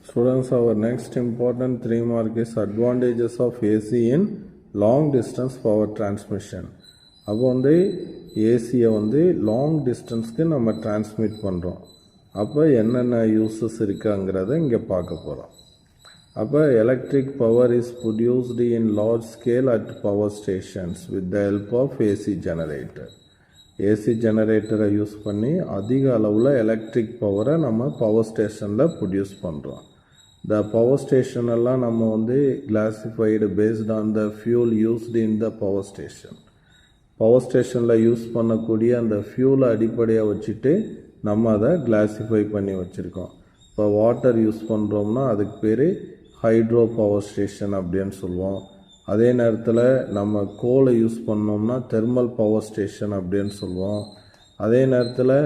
Students, our next important 3 mark is advantages of AC in long distance power transmission. அப்போ வந்து ஏசியை வந்து long டிஸ்டன்ஸ்க்கு நம்ம டிரான்ஸ்மிட் பண்ணுறோம். அப்போ என்னென்ன யூஸஸ் இருக்குங்கிறத இங்கே பார்க்க போகிறோம். அப்போ electric power is produced in large scale at power stations with the help of AC generator. AC ஜெனரேட்டரை யூஸ் பண்ணி அதிக அளவில் எலக்ட்ரிக் பவரை நம்ம பவர் ஸ்டேஷனில் ப்ரொடியூஸ் பண்ணுறோம். இந்த பவர் ஸ்டேஷன் எல்லாம் நம்ம வந்து classified based on the fuel used in the power station. Power ஸ்டேஷனில் யூஸ் பண்ணக்கூடிய அந்த ஃபியூலை அடிப்படையாக வச்சுட்டு நம்ம அதை கிளாசிஃபை பண்ணி வச்சுருக்கோம். இப்போ வாட்டர் யூஸ் பண்ணுறோம்னா அதுக்கு பேர் ஹைட்ரோ பவர் ஸ்டேஷன் அப்படின்னு சொல்லுவோம். அதே நேரத்தில் நம்ம கோலை யூஸ் பண்ணோம்னா தெர்மல் பவர் ஸ்டேஷன் அப்படின்னு சொல்லுவோம். அதே நேரத்தில்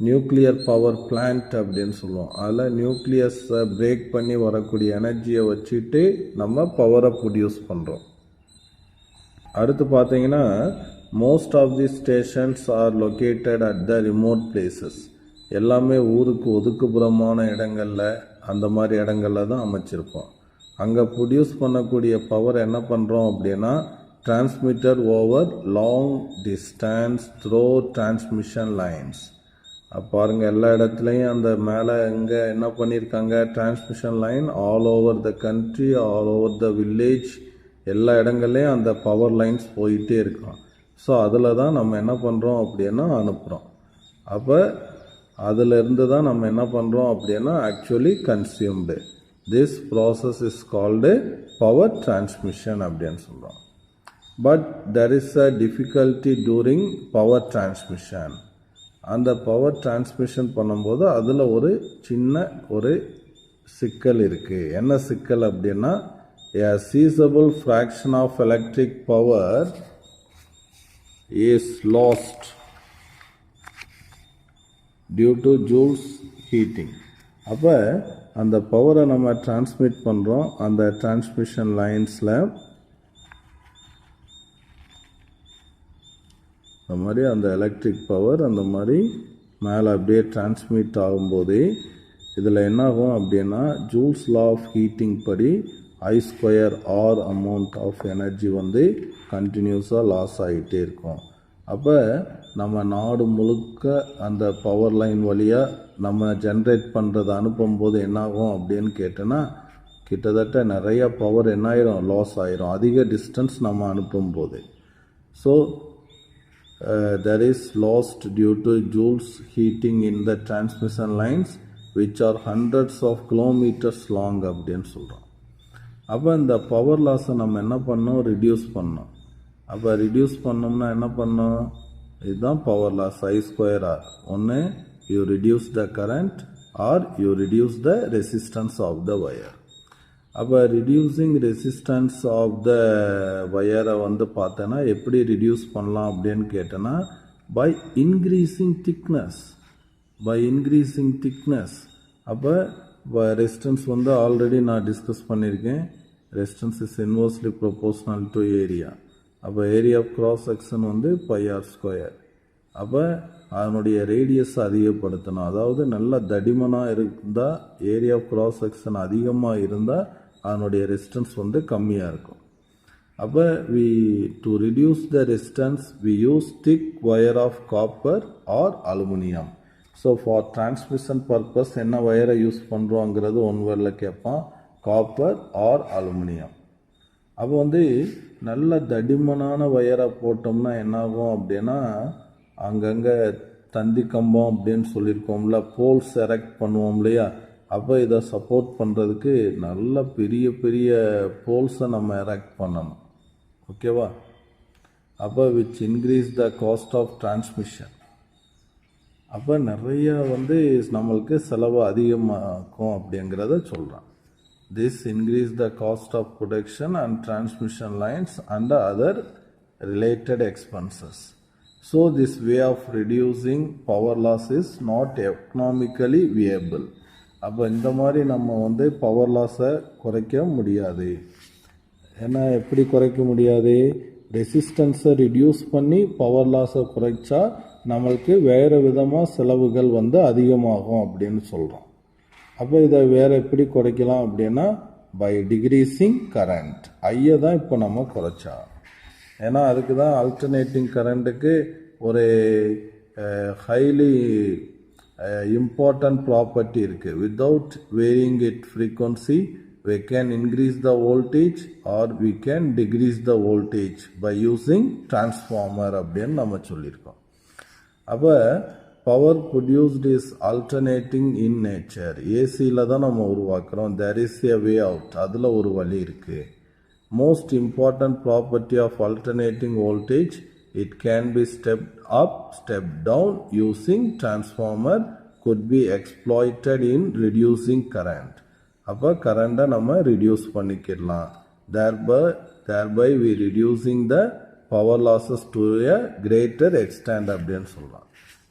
நியூக்ளியர் பவர் பிளான்ட் அப்படின்னு சொல்லுவோம். அதில் நியூக்ளியஸை பிரேக் பண்ணி வரக்கூடிய எனர்ஜியை வச்சுட்டு நம்ம பவரை ப்ரொடியூஸ் பண்ணுறோம். அடுத்து பார்த்தீங்கன்னா most of the stations are located at the remote places. எல்லாமே ஊருக்கு ஒதுக்குப்புறமான இடங்களில் அந்த மாதிரி இடங்களில் தான் அமைச்சிருப்போம். அங்கே ப்ரொடியூஸ் பண்ணக்கூடிய பவர் என்ன பண்ணுறோம் அப்படின்னா transmitter over long distance throw transmission lines. பாருங்கள், எல்லா இடத்துலையும் அந்த மேலே இங்கே என்ன பண்ணியிருக்காங்க, transmission line all over the country, all over the village, எல்லா இடங்கள்லையும் அந்த பவர் லைன்ஸ் போயிட்டே இருக்கும். ஸோ அதில் தான் நம்ம என்ன பண்ணுறோம் அப்படின்னா அனுப்புகிறோம். அப்போ அதிலிருந்து தான் நம்ம என்ன பண்ணுறோம் அப்படின்னா actually consumed. This process is called power transmission அப்படின்னு சொல்கிறோம். But there is a difficulty during power transmission. அந்த பவர் டிரான்ஸ்மிஷன் பண்ணும்போது அதில் ஒரு சின்ன ஒரு சிக்கல் இருக்குது. என்ன சிக்கல் அப்படின்னா a seizable fraction of electric power is lost due to Joule's heating. அப்போ அந்த பவரை நம்ம டிரான்ஸ்மிட் பண்ணுறோம். அந்த டிரான்ஸ்மிஷன் லைன்ஸில் அந்த மாதிரி அந்த எலக்ட்ரிக் பவர் அந்த மாதிரி மேலே அப்படியே டிரான்ஸ்மிட் ஆகும்போது இதில் என்னாகும் அப்படின்னா ஜூல்ஸ் லா ஆஃப் ஹீட்டிங் படி I² R amount of energy வந்து கண்டினியூஸாக லாஸ் ஆகிட்டே இருக்கும். அப்போ நம்ம நாடு முழுக்க அந்த பவர் லைன் வழியாக நம்ம ஜென்ரேட் பண்ணுறதை அனுப்பும்போது என்னாகும் அப்படின்னு கேட்டோன்னா கிட்டத்தட்ட நிறையா பவர் என்ன ஆயிரும், லாஸ் ஆயிரும் அதிக டிஸ்டன்ஸ் நம்ம அனுப்பும்போது. So there is lost due to Joule's heating in the transmission lines which are hundreds of kilometers long அப்படின்னு சொல்கிறோம். அப்போ இந்த பவர் லாஸை நம்ம என்ன பண்ணோம், ரிடியூஸ் பண்ணோம். அப்போ ரிடியூஸ் பண்ணோம்னா என்ன பண்ணோம், இதுதான் பவர் லாஸ் I² R. ஒன்று you reduce the current or you reduce the resistance of the wire. அப்போ ரிடியூசிங் ரெசிஸ்டன்ஸ் ஆஃப் த வயரை வந்து பார்த்தோன்னா எப்படி ரிடியூஸ் பண்ணலாம் அப்படின்னு கேட்டோன்னா பை இன்க்ரீஸிங் திக்னஸ். அப்போ ரெசிஸ்டன்ஸ் வந்து ஆல்ரெடி நான் டிஸ்கஸ் பண்ணியிருக்கேன். Resistance is inversely proportional to area. அப்போ ஏரியா ஆஃப் கிராஸ் செக்ஷன் வந்து πr². அப்போ அதனுடைய ரேடியஸ் அதிகப்படுத்தணும். அதாவது நல்ல தடிமனாக இருந்தால் ஏரியா ஆஃப் கிராஸ் செக்ஷன் அதிகமாக இருந்தால் அதனுடைய ரெசிஸ்டன்ஸ் வந்து கம்மியாக இருக்கும். அப்போ to reduce the resistance we use thick wire of copper or aluminium. So for transmission purpose என்ன வயரை யூஸ் பண்ணுறோங்கிறது ஒன் வேர்டில் கேட்பான், காப்பர் ஆர் அலுமினியம். அப்போ வந்து நல்ல தடிமனான வயரை போட்டோம்னா என்னாகும் அப்படின்னா அங்கங்கே தந்தி கம்பம் அப்படின்னு சொல்லியிருக்கோம்ல, போல்ஸ் எரெக்ட் பண்ணுவோம் இல்லையா. அப்போ இதை சப்போர்ட் பண்ணுறதுக்கு நல்ல பெரிய பெரிய போல்ஸை நம்ம எரெக்ட் பண்ணணும். ஓகேவா? அப்போ which increase the cost of transmission. அப்போ நிறையா வந்து நம்மளுக்கு செலவு அதிகமாகும் அப்படிங்கிறத சொல்கிறான். This increase the cost of production and transmission lines and other related expenses. So this way of reducing power loss is not economically viable. அப்போ இந்த மாதிரி நம்ம வந்து பவர் லாஸை குறைக்க முடியாது. ஏன்னா எப்படி குறைக்க முடியாது, ரெசிஸ்டன்ஸை ரிடியூஸ் பண்ணி பவர் லாஸை குறைச்சா நம்மளுக்கு வேறு விதமாக செலவுகள் வந்து அதிகமாகும் அப்படின்னு சொல்கிறோம். அப்போ இதை வேறு எப்படி குறைக்கலாம் அப்படின்னா பை டிக்ரீசிங் கரண்ட். ஐயை தான் இப்போ நம்ம குறைச்சா. ஏன்னா அதுக்கு தான் ஆல்டர்னேட்டிங் கரண்ட்டுக்கு ஒரு ஹைலி important property இருக்குது. Without varying its frequency we can increase the voltage or we can decrease the voltage by using transformer அப்படின்னு நம்ம சொல்லியிருக்கோம். அப்போ power produced is alternating in nature. ஏசியில் தான் நம்ம உருவாக்குறோம். there is a way out. அதில் ஒரு வழி இருக்குது. most important property of alternating voltage, it can be stepped up, stepped down using transformer, could be exploited in reducing current. அப்போ கரண்ட்டை நம்ம reduce பண்ணிக்கலாம். thereby we reducing the power losses to a greater extent அப்படின்னு சொல்லலாம்.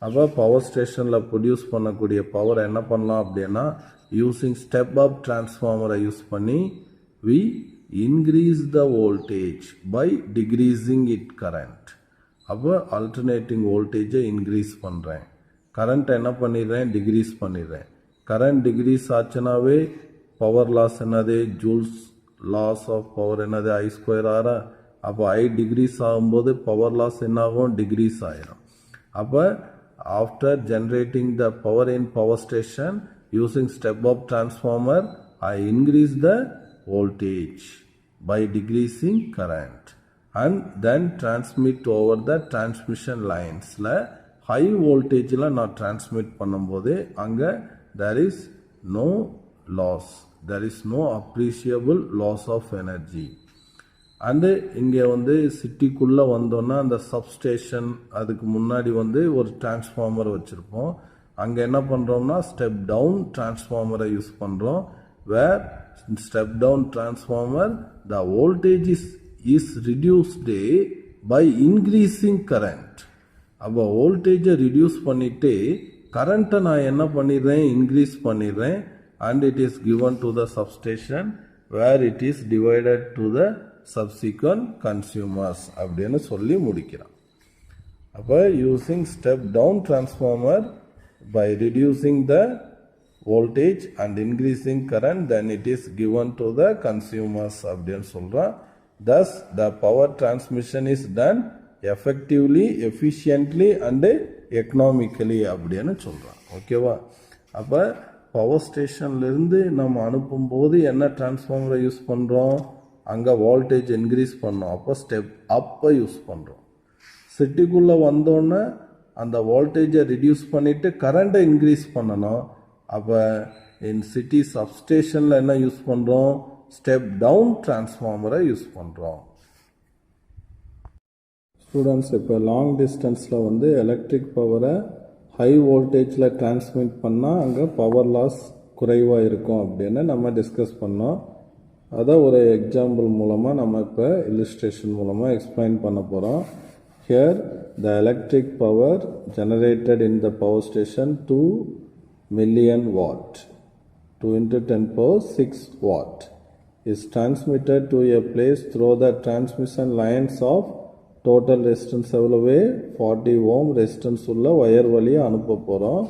அப்போ power ஸ்டேஷனில் produce பண்ணக்கூடிய power என்ன பண்ணலாம் அப்படின்னா யூஸிங் ஸ்டெப் அப் டிரான்ஸ்ஃபார்மரை யூஸ் பண்ணி we increase the voltage by decreasing it current. அப்போ ஆல்டர்னேட்டிங் வோல்டேஜை இன்க்ரீஸ் பண்ணுறேன், கரண்ட்டை என்ன பண்ணிடுறேன் டிக்ரீஸ் பண்ணிடுறேன். கரண்ட் டிக்ரீஸ் ஆச்சுனாவே பவர் லாஸ் என்னது ஜூல்ஸ் லாஸ் ஆஃப் பவர் என்னது I² ஆரா. அப்போ I டிக்ரீஸ் ஆகும்போது பவர் லாஸ் என்னாகும் டிக்ரீஸ் ஆயிரும். அப்போ after generating the power in power station using step up transformer I increase the voltage by decreasing current and then transmit over the transmission lines. high voltage நான் transmit பண்ணும்போது அங்கே there is no loss, there is no appreciable loss of energy. And இங்கே வந்து சிட்டிக்குள்ளே வந்தோன்னா அந்த substation அதுக்கு முன்னாடி வந்து ஒரு டிரான்ஸ்ஃபார்மர் வச்சுருப்போம். அங்கே என்ன பண்ணுறோம்னா ஸ்டெப் டவுன் டிரான்ஸ்ஃபார்மரை யூஸ் பண்ணுறோம். Where step down transformer the voltage is reduced by increasing current. அப்போ வோல்டேஜை ரிடியூஸ் பண்ணிவிட்டு கரண்ட்டை நான் என்ன பண்ணிடுறேன் இன்க்ரீஸ் பண்ணிடுறேன். And it is given to the substation where it is divided to the subsequent consumers அப்படின்னு சொல்லி முடிக்கிறான். அப்போ using step down transformer by reducing the voltage and increasing current, then it is given to the consumers அப்படின்னு சொல்கிறான். thus the power transmission is done effectively, efficiently and economically அப்படின்னு சொல்கிறான். ஓகேவா? அப்போ பவர் ஸ்டேஷன்லேருந்து நம்ம அனுப்பும்போது என்ன டிரான்ஸ்ஃபார்மரை யூஸ் பண்ணுறோம், அங்கே வோல்டேஜ் இன்க்ரீஸ் பண்ணோம். அப்போ ஸ்டெப் அப்பை யூஸ் பண்ணுறோம். சிட்டிக்குள்ளே வந்தோன்னே அந்த வோல்டேஜை ரிடியூஸ் பண்ணிவிட்டு கரண்ட்டை இன்க்ரீஸ் பண்ணணும். அப்போ இன் சிட்டி சப்ஸ்டேஷனில் என்ன யூஸ் பண்ணுறோம், ஸ்டெப் டவுன் டிரான்ஸ்ஃபார்மரை யூஸ் பண்ணுறோம். ஸ்டூடெண்ட்ஸ், இப்போ லாங் டிஸ்டன்ஸில் வந்து எலக்ட்ரிக் பவரை ஹை வோல்டேஜில் டிரான்ஸ்மிட் பண்ணால் அங்கே பவர் லாஸ் குறைவாக இருக்கும் அப்படின்னு நம்ம டிஸ்கஸ் பண்ணோம். அதை ஒரு எக்ஸாம்பிள் மூலமாக நம்ம இப்போ இல்லுஸ்ட்ரேஷன் மூலமாக எக்ஸ்பிளைன் பண்ண போகிறோம். Here the electric power generated in the power station 2 million watt, 2 into 10 power 6 watt is transmitted to a place through the transmission lines of total resistance எவ்வளவு 40 ohm resistance உள்ள wire வழியாக அனுப்ப போகிறோம்.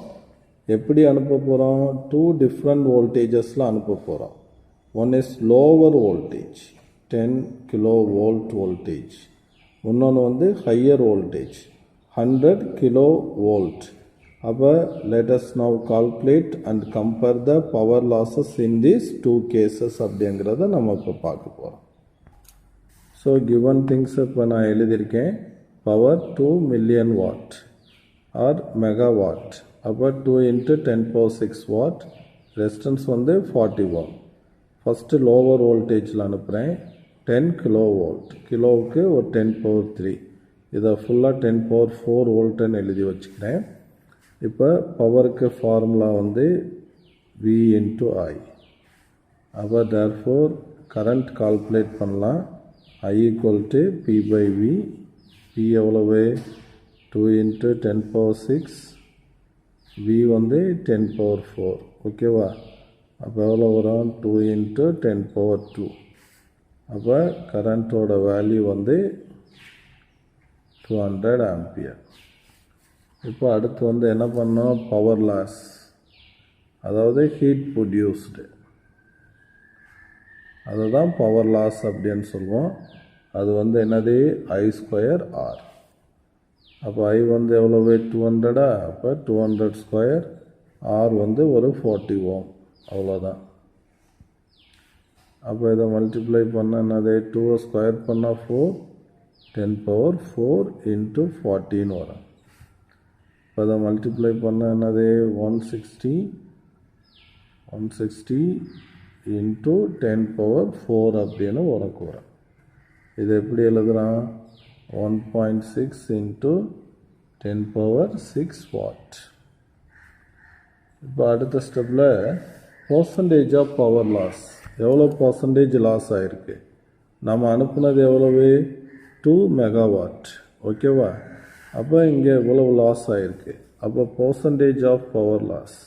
எப்படி அனுப்ப போகிறோம், 2 different voltagesல அனுப்ப போகிறோம். one is lower voltage 10 kilovolt voltage, இன்னொன்று வந்து higher voltage 100 kilovolt. அப்போ let us now calculate and compare the power losses in these two cases அப்படிங்கிறத நம்ம இப்போ பார்க்க போகிறோம். ஸோ கிவன் திங்ஸ் இப்போ நான் எழுதியிருக்கேன். Power 2 million watt or megawatt. அப்போ 2 into 10 power 6 watt. ரெசிஸ்டன்ஸ் வந்து 40 ohm. ஃபஸ்ட்டு லோவர் வோல்டேஜில் அனுப்புகிறேன் 10 kilovolt. கிலோவுக்கு ஒரு 10 power 3. இதை ஃபுல்லாக 10 power 4 வோல்ட்டுன்னு எழுதி வச்சுக்கிறேன். இப்போ பவருக்கு ஃபார்முலா வந்து V into I. அப்போ therefore கரண்ட் கால்குலேட் பண்ணலாம். I equal to P by V. P எவ்வளவு 2 into 10 power 6. V வந்து 10 power 4. ஓகேவா? அப்போ எவ்வளோ வரும் 2 into 10 power 2. அப்போ கரண்ட்டோட வேல்யூ வந்து 200 ஆம்பியர். இப்போ அடுத்து வந்து என்ன பண்ணோம், பவர் லாஸ். அதாவது ஹீட் ப்ரொடியூஸ்டு, அதுதான் பவர் லாஸ் அப்படின்னு சொல்லுவோம். அது வந்து என்னது I²R. அப்போ I வந்து எவ்வளவு 200, அப்போ 200², R வந்து ஒரு 40 ohm, அவ்வளோதான். அப்போ இதை மல்டிப்ளை பண்ணால் என்னது 2 ஸ்கொயர் பண்ணால் 4, 10⁴ இன்ட்டு 14 வரும். இப்போ அதை மல்டிப்ளை பண்ணால் என்னது 160 இன்ட்டு 10⁴ அப்படின்னு உனக்கு வரும். இது எப்படி எழுதுறான் 1.6 இன்ட்டு 10⁶ வாட். இப்போ அடுத்த ஸ்டெப்பில் பர்சன்டேஜ் ஆஃப் பவர் லாஸ், எவ்வளோ பர்சன்டேஜ் லாஸ் ஆகிருக்கு. நம்ம அனுப்புனது எவ்வளவு 2 மெகாவாட், ஓகேவா. அப்போ இங்கே எவ்வளவு லாஸ் ஆகிருக்கு. அப்போ percentage of power loss,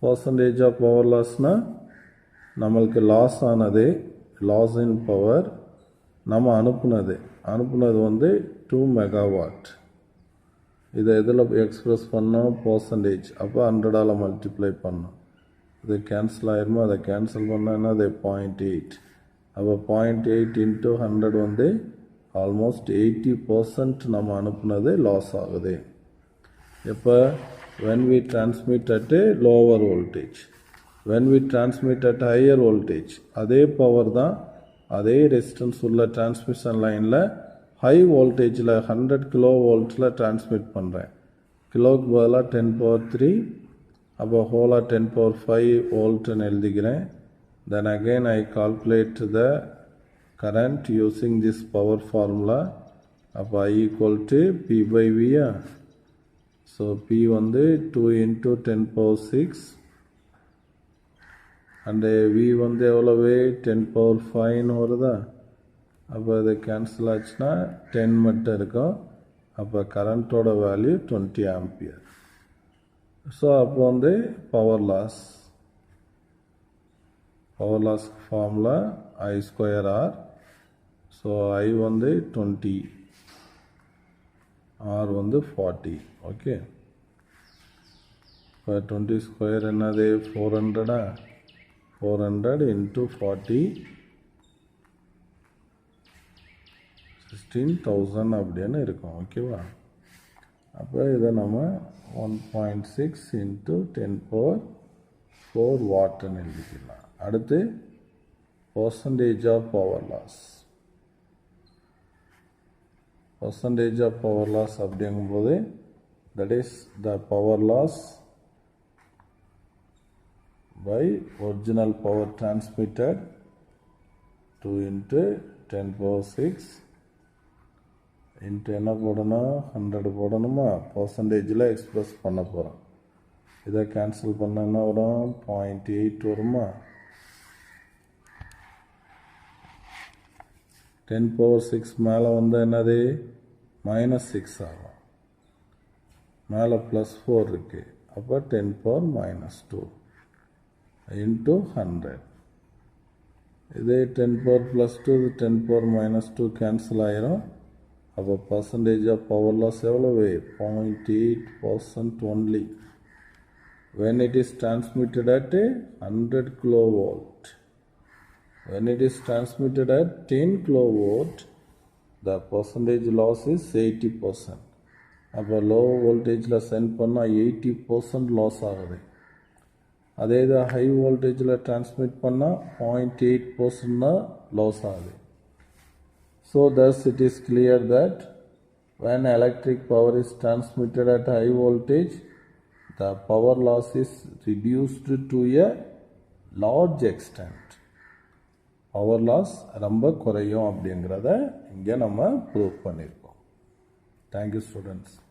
percentage of power லாஸ்னால் நம்மளுக்கு லாஸ் ஆனது, லாஸ் இன் பவர், நம்ம அனுப்புனது வந்து 2 மெகாவாட். இதை எதில் எக்ஸ்பிரஸ் பண்ணோம் பர்சன்டேஜ். அப்போ 100ஆல் மல்டிப்ளை பண்ணோம். இது கேன்சல் ஆயிருமோ, அதை கேன்சல் பண்ணோன்னா அது 0.8. அப்போ 0.8 இன்ட்டு 100 வந்து ஆல்மோஸ்ட் 80% நம்ம அனுப்புனது லாஸ் ஆகுது. இப்போ when we transmit at a lower voltage, when we transmit at higher voltage, அதே பவர் தான் அதே ரெசிஸ்டன்ஸ் உள்ள டிரான்ஸ்மிஷன் லைனில் ஹை வோல்டேஜில் 100 kV டிரான்ஸ்மிட் பண்ணுறேன். கிலோக்கு பதிலாக 10⁻3, அப்போ ஹோலாக 10⁵ வோல்ட்னு எழுதிக்கிறேன். Then again I calculate the current using this power formula. அப்போ I = P/V. ஸோ P வந்து 2 இன்ட்டு 10⁶, அண்டு V வந்து எவ்வளவு 10⁵ வருதா. அப்போ இது கேன்சல் ஆச்சுன்னா 10 மட்டும் இருக்கும். அப்போ கரண்ட்டோட வேல்யூ 20 ஆம்பியர். ஸோ அப்போ வந்து power loss formula I²R. So I வந்து 20, R வந்து 40, ஓகே. இப்போ 20² என்னது 400, 400 இன்ட்டு 40, 16,000 அப்படின்னு இருக்கும், ஓகேவா. அப்போ இதை நம்ம 1.6 இன்ட்டு 10⁴ வாட்னு எழுதிக்கலாம். அடுத்து percentage of power loss. Percentage of power loss அப்படிங்கும்போது that is the power loss by original power transmitted 2 into 10⁶ into என்ன போடணும் 100 போடணுமா, பர்சன்டேஜில் எக்ஸ்பிரஸ் பண்ண போகிறோம். இதை கேன்சல் பண்ண என்ன வரும் 0.8 வருமா. 10⁶ மேலே வந்து என்னது -6 ஆகும், மேலே +4 இருக்குது. அப்போ 10⁻² இன்ட்டு 100. இதே 10⁻+2 10⁻² கேன்சல் ஆயிரும். அப்போ பர்சன்டேஜ் ஆஃப் பவர் லாஸ் எவ்வளவு 0.8% only when it is transmitted at 100 kV. When it is transmitted at 10 kV, the percentage loss is 80%. அப்போ லோ வோல்டேஜில் சென்ட் பண்ணால் 80% லாஸ் ஆகுது. அதே இது ஹை வோல்டேஜில் டிரான்ஸ்மிட் பண்ணால் 0.8% தான் லாஸ் ஆகுது. So thus it is clear that when electric power is transmitted at high voltage, the power loss is reduced to a large extent. Power loss ரொம்ப குறையும் அப்படிங்கிறத இங்கே நம்ம ப்ரூவ் பண்ணியிருக்கோம். Thank you students.